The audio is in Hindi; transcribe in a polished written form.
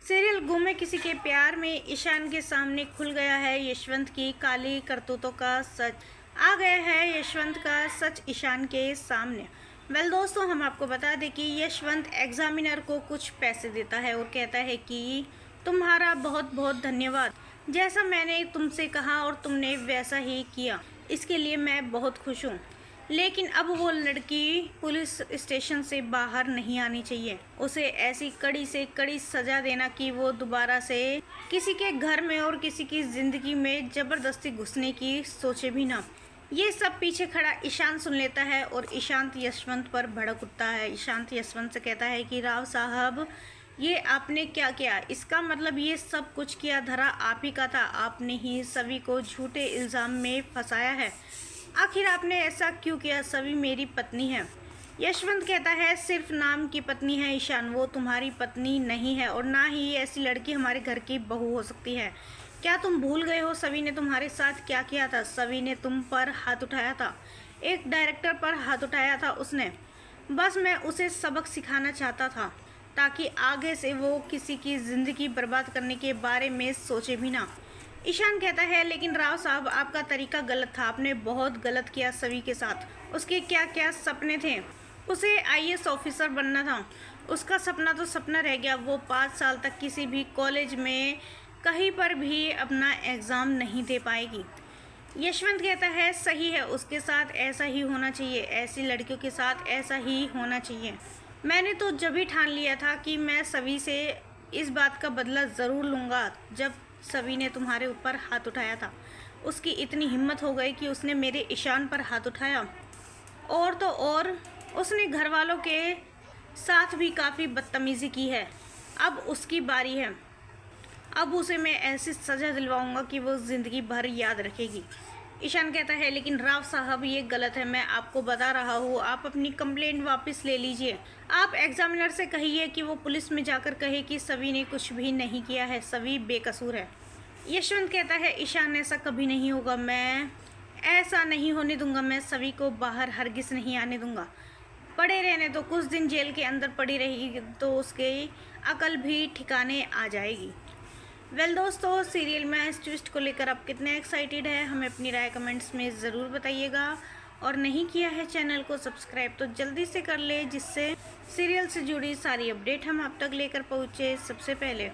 सीरियल गुम है किसी के प्यार में ईशान के सामने खुल गया है यशवंत की काली करतूतों का सच। आ गया है यशवंत का सच ईशान के सामने। दोस्तों, हम आपको बता दें कि यशवंत एग्जामिनर को कुछ पैसे देता है और कहता है कि तुम्हारा बहुत बहुत धन्यवाद, जैसा मैंने तुमसे कहा और तुमने वैसा ही किया, इसके लिए मैं बहुत खुश हूँ। लेकिन अब वो लड़की पुलिस स्टेशन से बाहर नहीं आनी चाहिए। उसे ऐसी कड़ी से कड़ी सज़ा देना कि वो दोबारा से किसी के घर में और किसी की ज़िंदगी में ज़बरदस्ती घुसने की सोचे भी ना। ये सब पीछे खड़ा ईशांत सुन लेता है और ईशांत यशवंत पर भड़क उठता है। ईशांत यशवंत से कहता है कि राव साहब, ये आपने क्या किया? इसका मतलब ये सब कुछ किया धरा आप ही का था। आपने ही सभी को झूठे इल्ज़ाम में फंसाया है। आखिर आपने ऐसा क्यों किया? सभी मेरी पत्नी है। यशवंत कहता है सिर्फ नाम की पत्नी है ईशान, वो तुम्हारी पत्नी नहीं है और ना ही ऐसी लड़की हमारे घर की बहू हो सकती है। क्या तुम भूल गए हो सभी ने तुम्हारे साथ क्या किया था? सभी ने तुम पर हाथ उठाया था, एक डायरेक्टर पर हाथ उठाया था उसने। बस मैं उसे सबक सिखाना चाहता था ताकि आगे से वो किसी की ज़िंदगी बर्बाद करने के बारे में सोचे भी ना। ईशान कहता है लेकिन राव साहब, आपका तरीका गलत था, आपने बहुत गलत किया सभी के साथ। उसके क्या क्या सपने थे? उसे आईएएस ऑफिसर बनना था। उसका सपना तो सपना रह गया। वो 5 साल तक किसी भी कॉलेज में कहीं पर भी अपना एग्ज़ाम नहीं दे पाएगी। यशवंत कहता है सही है, उसके साथ ऐसा ही होना चाहिए, ऐसी लड़कियों के साथ ऐसा ही होना चाहिए। मैंने तो जब ही ठान लिया था कि मैं सभी से इस बात का बदला ज़रूर लूँगा। जब सभी ने तुम्हारे ऊपर हाथ उठाया था, उसकी इतनी हिम्मत हो गई कि उसने मेरे ईशान पर हाथ उठाया। और तो और उसने घर वालों के साथ भी काफ़ी बदतमीज़ी की है। अब उसकी बारी है। अब उसे मैं ऐसी सज़ा दिलवाऊंगा कि वो ज़िंदगी भर याद रखेगी। ईशान कहता है लेकिन राव साहब, ये गलत है, मैं आपको बता रहा हूँ। आप अपनी कंप्लेंट वापस ले लीजिए। आप एग्जामिनर से कहिए कि वो पुलिस में जाकर कहे कि सभी ने कुछ भी नहीं किया है, सभी बेकसूर है। यशवंत कहता है ईशान, ऐसा कभी नहीं होगा, मैं ऐसा नहीं होने दूंगा। मैं सभी को बाहर हरगिज़ नहीं आने दूंगा। पड़े रहने तो कुछ दिन जेल के अंदर पड़ी रहेगी तो उसकी अकल भी ठिकाने आ जाएगी। दोस्तों, सीरियल में इस ट्विस्ट को लेकर आप कितने एक्साइटेड हैं, हमें अपनी राय कमेंट्स में ज़रूर बताइएगा। और नहीं किया है चैनल को सब्सक्राइब तो जल्दी से कर ले, जिससे सीरियल से जुड़ी सारी अपडेट हम आप तक लेकर पहुँचे सबसे पहले।